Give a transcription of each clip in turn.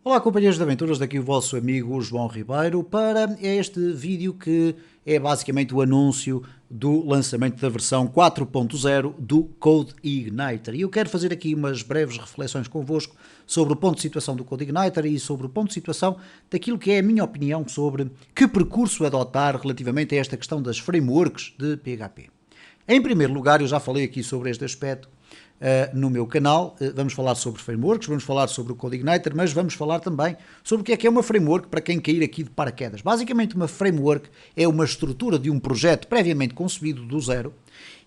Olá, companheiros de aventuras, daqui o vosso amigo João Ribeiro para este vídeo que é basicamente o anúncio do lançamento da versão 4.0 do CodeIgniter. E eu quero fazer aqui umas breves reflexões convosco sobre o ponto de situação do CodeIgniter e sobre o ponto de situação daquilo que é a minha opinião sobre que percurso adotar relativamente a esta questão das frameworks de PHP. Em primeiro lugar, eu já falei aqui sobre este aspecto no meu canal, vamos falar sobre frameworks, vamos falar sobre o CodeIgniter, mas vamos falar também sobre o que é uma framework para quem cair aqui de paraquedas. Basicamente, uma framework é uma estrutura de um projeto previamente concebido do zero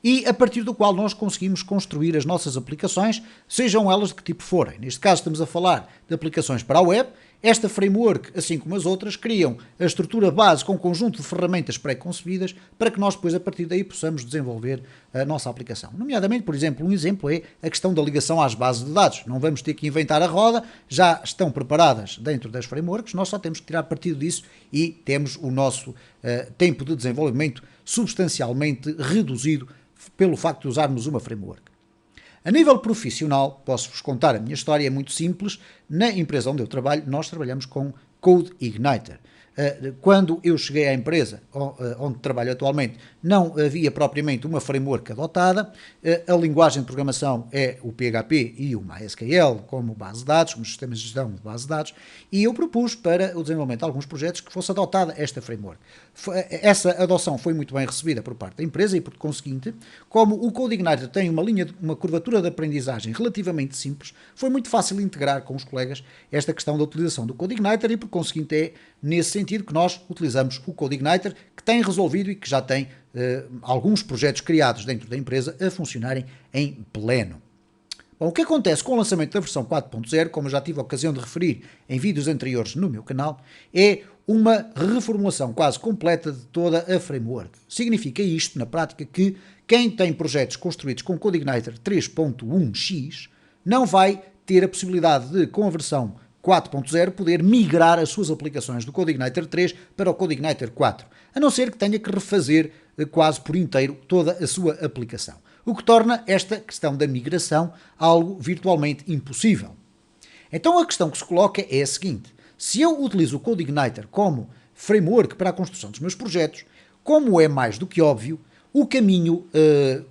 e a partir do qual nós conseguimos construir as nossas aplicações, sejam elas de que tipo forem. Neste caso estamos a falar de aplicações para a web. Esta framework, assim como as outras, criam a estrutura base com um conjunto de ferramentas pré-concebidas para que nós depois, a partir daí, possamos desenvolver a nossa aplicação. Nomeadamente, por exemplo, um exemplo é a questão da ligação às bases de dados. Não vamos ter que inventar a roda, já estão preparadas dentro das frameworks, nós só temos que tirar partido disso e temos o nosso tempo de desenvolvimento substancialmente reduzido pelo facto de usarmos uma framework. A nível profissional, posso-vos contar a minha história, é muito simples. Na empresa onde eu trabalho, nós trabalhamos com CodeIgniter. Quando eu cheguei à empresa onde trabalho atualmente, não havia propriamente uma framework adotada. A linguagem de programação é o PHP e o MySQL como base de dados, como sistemas de gestão de base de dados, e eu propus para o desenvolvimento de alguns projetos que fosse adotada esta framework. Essa adoção foi muito bem recebida por parte da empresa e, por conseguinte, como o CodeIgniter tem uma curvatura de aprendizagem relativamente simples, foi muito fácil integrar com os colegas esta questão da utilização do CodeIgniter e, por conseguinte, é nesse sentido que nós utilizamos o CodeIgniter, que tem resolvido e que já tem alguns projetos criados dentro da empresa a funcionarem em pleno. Bom, o que acontece com o lançamento da versão 4.0, como eu já tive a ocasião de referir em vídeos anteriores no meu canal, é uma reformulação quase completa de toda a framework. Significa isto, na prática, que quem tem projetos construídos com CodeIgniter 3.1x não vai ter a possibilidade de, com a versão 4.0, poder migrar as suas aplicações do CodeIgniter 3 para o CodeIgniter 4, a não ser que tenha que refazer quase por inteiro toda a sua aplicação, o que torna esta questão da migração algo virtualmente impossível. Então a questão que se coloca é a seguinte: se eu utilizo o CodeIgniter como framework para a construção dos meus projetos, como é mais do que óbvio, o caminho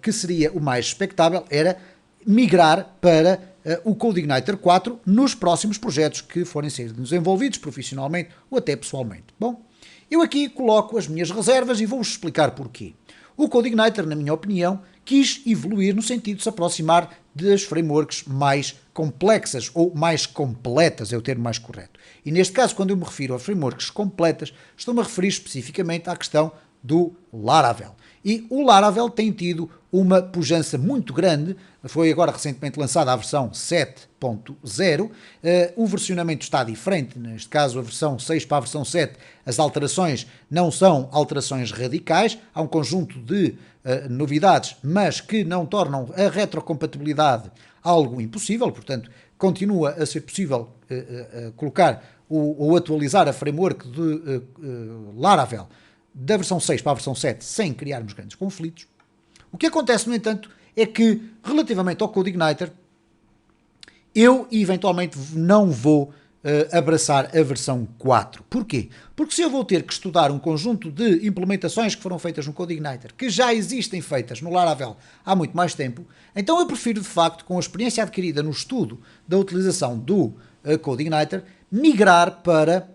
que seria o mais expectável era migrar para o CodeIgniter 4 nos próximos projetos que forem ser desenvolvidos profissionalmente ou até pessoalmente. Bom, eu aqui coloco as minhas reservas e vou-vos explicar porquê. O CodeIgniter, na minha opinião, quis evoluir no sentido de se aproximar das frameworks mais complexas ou mais completas, é o termo mais correto. E neste caso, quando eu me refiro a frameworks completas, estou-me a referir especificamente à questão do Laravel. E o Laravel tem tido uma pujança muito grande, foi agora recentemente lançada a versão 7.0, o versionamento está diferente, neste caso a versão 6 para a versão 7, as alterações não são alterações radicais, há um conjunto de novidades, mas que não tornam a retrocompatibilidade algo impossível, portanto continua a ser possível colocar ou atualizar a framework de Laravel da versão 6 para a versão 7 sem criarmos grandes conflitos. O que acontece, no entanto, é que, relativamente ao CodeIgniter, eu eventualmente não vou abraçar a versão 4. Porquê? Porque se eu vou ter que estudar um conjunto de implementações que foram feitas no CodeIgniter, que já existem feitas no Laravel há muito mais tempo, então eu prefiro, de facto, com a experiência adquirida no estudo da utilização do CodeIgniter, migrar para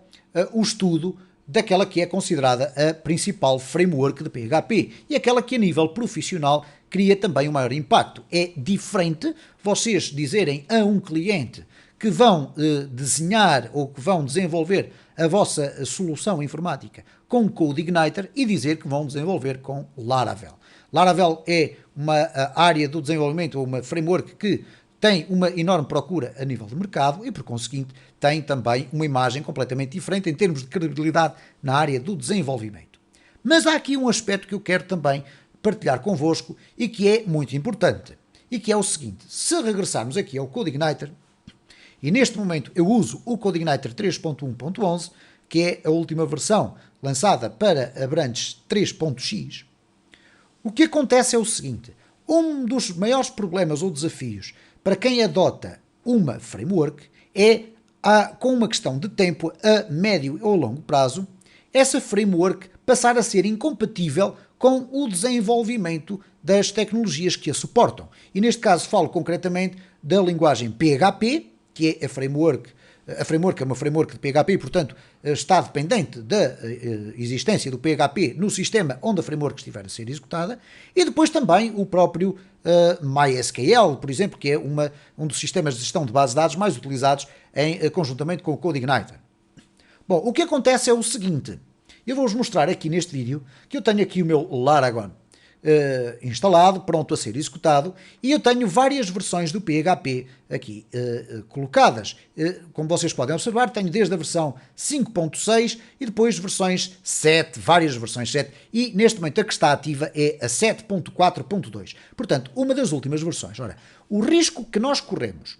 o estudo daquela que é considerada a principal framework de PHP e aquela que a nível profissional cria também um maior impacto. É diferente vocês dizerem a um cliente que vão desenhar ou que vão desenvolver a vossa solução informática com CodeIgniter e dizer que vão desenvolver com Laravel. Laravel é uma área do desenvolvimento, ou uma framework que tem uma enorme procura a nível de mercado e, por conseguinte, tem também uma imagem completamente diferente em termos de credibilidade na área do desenvolvimento. Mas há aqui um aspecto que eu quero também partilhar convosco e que é muito importante, e que é o seguinte: se regressarmos aqui ao CodeIgniter, e neste momento eu uso o CodeIgniter 3.1.11, que é a última versão lançada para a branch 3.x, o que acontece é o seguinte: um dos maiores problemas ou desafios para quem adota uma framework é com uma questão de tempo a médio ou longo prazo, essa framework passar a ser incompatível com o desenvolvimento das tecnologias que a suportam. E neste caso falo concretamente da linguagem PHP, que é a framework é uma framework de PHP e, portanto, está dependente da existência do PHP no sistema onde a framework estiver a ser executada, e depois também o próprio MySQL, por exemplo, que é um dos sistemas de gestão de bases de dados mais utilizados conjuntamente com o CodeIgniter. Bom, o que acontece é o seguinte, eu vou-vos mostrar aqui neste vídeo que eu tenho aqui o meu Laragon instalado, pronto a ser executado, e eu tenho várias versões do PHP aqui colocadas. Como vocês podem observar, tenho desde a versão 5.6 e depois versões 7, várias versões 7, e neste momento a que está ativa é a 7.4.2. Portanto, uma das últimas versões. Ora, o risco que nós corremos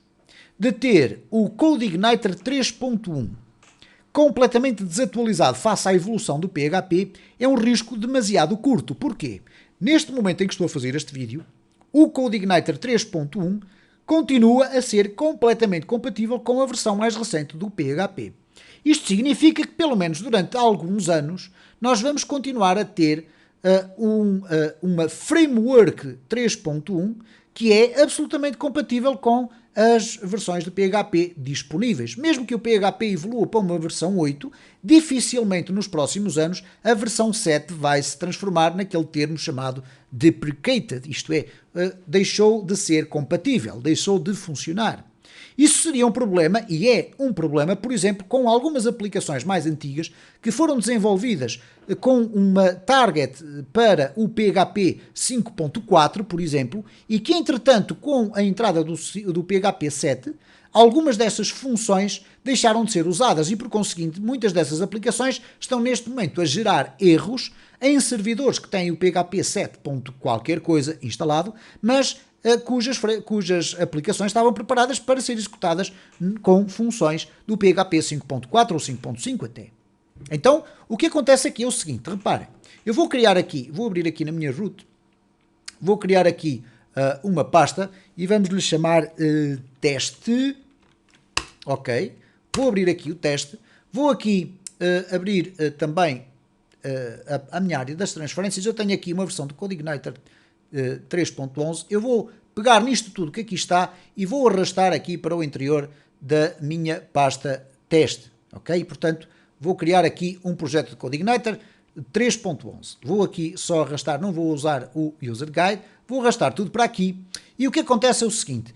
de ter o CodeIgniter 3.1 completamente desatualizado face à evolução do PHP é um risco demasiado curto. Porquê? Neste momento em que estou a fazer este vídeo, o CodeIgniter 3.1 continua a ser completamente compatível com a versão mais recente do PHP. Isto significa que, pelo menos durante alguns anos, nós vamos continuar a ter uma framework 3.1 que é absolutamente compatível com as versões de PHP disponíveis. Mesmo que o PHP evolua para uma versão 8, dificilmente nos próximos anos a versão 7 vai se transformar naquele termo chamado deprecated, isto é, deixou de ser compatível, deixou de funcionar. Isso seria um problema, e é um problema, por exemplo, com algumas aplicações mais antigas que foram desenvolvidas com uma target para o PHP 5.4, por exemplo, e que, entretanto, com a entrada do PHP 7, algumas dessas funções deixaram de ser usadas e, por conseguinte, muitas dessas aplicações estão neste momento a gerar erros em servidores que têm o PHP 7. Qualquer coisa instalado, mas cujas aplicações estavam preparadas para ser executadas com funções do PHP 5.4 ou 5.5 até. Então, o que acontece aqui é o seguinte, reparem, eu vou abrir aqui na minha root, vou criar aqui uma pasta e vamos lhe chamar teste, ok, vou abrir aqui o teste, vou aqui abrir também a minha área das transferências, eu tenho aqui uma versão do CodeIgniter 3.11, eu vou pegar nisto tudo que aqui está e vou arrastar aqui para o interior da minha pasta teste, ok? Portanto, vou criar aqui um projeto de CodeIgniter 3.11. Vou aqui só arrastar, não vou usar o User Guide, vou arrastar tudo para aqui e o que acontece é o seguinte,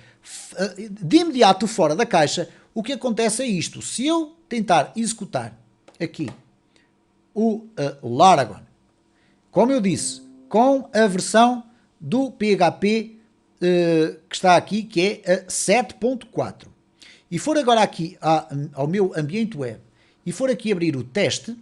de imediato fora da caixa, o que acontece é isto, se eu tentar executar aqui o Laragon, como eu disse, com a versão do PHP que está aqui, que é a 7.4. E for agora aqui ao meu ambiente web e for aqui abrir o teste,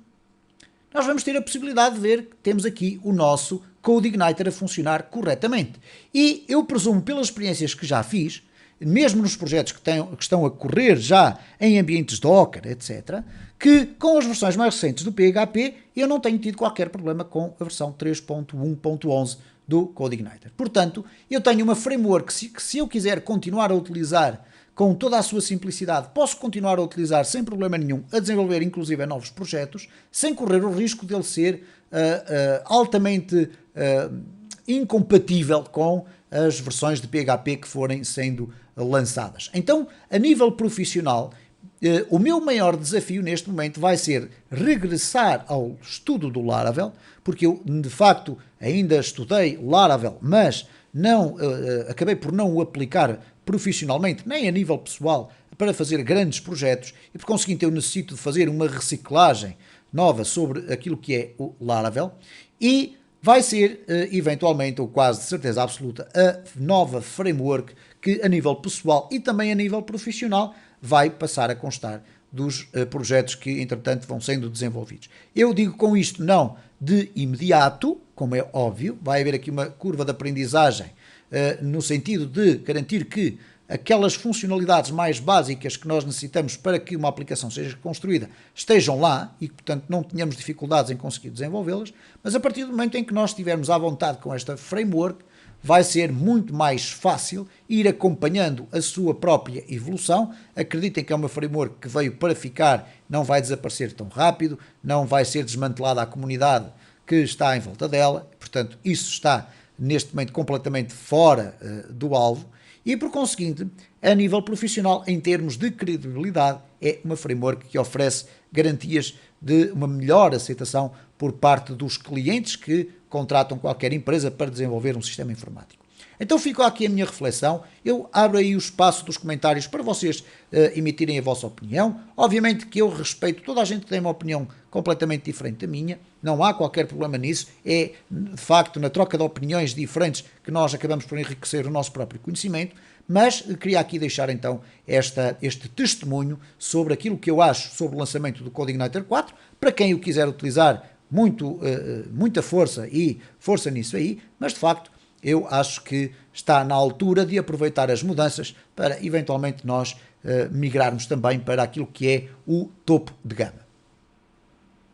nós vamos ter a possibilidade de ver que temos aqui o nosso CodeIgniter a funcionar corretamente. E eu presumo, pelas experiências que já fiz, mesmo nos projetos que estão a correr já em ambientes Docker, etc., que com as versões mais recentes do PHP eu não tenho tido qualquer problema com a versão 3.1.11 do CodeIgniter. Portanto, eu tenho uma framework que se eu quiser continuar a utilizar com toda a sua simplicidade, posso continuar a utilizar sem problema nenhum, a desenvolver inclusive novos projetos, sem correr o risco dele ser altamente incompatível com as versões de PHP que forem sendo lançadas. Então, a nível profissional, o meu maior desafio neste momento vai ser regressar ao estudo do Laravel, porque eu, de facto, ainda estudei Laravel, mas não, acabei por não o aplicar profissionalmente, nem a nível pessoal, para fazer grandes projetos, e por conseguinte eu necessito de fazer uma reciclagem nova sobre aquilo que é o Laravel, e vai ser, eventualmente, ou quase de certeza absoluta, a nova framework que, a nível pessoal e também a nível profissional, vai passar a constar dos projetos que, entretanto, vão sendo desenvolvidos. Eu digo com isto não de imediato, como é óbvio, vai haver aqui uma curva de aprendizagem no sentido de garantir que aquelas funcionalidades mais básicas que nós necessitamos para que uma aplicação seja construída estejam lá e que, portanto, não tenhamos dificuldades em conseguir desenvolvê-las, mas a partir do momento em que nós estivermos à vontade com esta framework, vai ser muito mais fácil ir acompanhando a sua própria evolução. Acreditem que é uma framework que veio para ficar, não vai desaparecer tão rápido, não vai ser desmantelada a comunidade que está em volta dela, portanto, isso está neste momento completamente fora do alvo e, por conseguinte, a nível profissional, em termos de credibilidade, é uma framework que oferece garantias de uma melhor aceitação por parte dos clientes que contratam qualquer empresa para desenvolver um sistema informático. Então fico aqui a minha reflexão, eu abro aí o espaço dos comentários para vocês emitirem a vossa opinião. Obviamente que eu respeito, toda a gente tem uma opinião completamente diferente da minha, não há qualquer problema nisso, é de facto na troca de opiniões diferentes que nós acabamos por enriquecer o nosso próprio conhecimento, mas queria aqui deixar então este testemunho sobre aquilo que eu acho sobre o lançamento do CodeIgniter 4, para quem o quiser utilizar, muita força e força nisso aí, mas de facto eu acho que está na altura de aproveitar as mudanças para eventualmente nós migrarmos também para aquilo que é o topo de gama.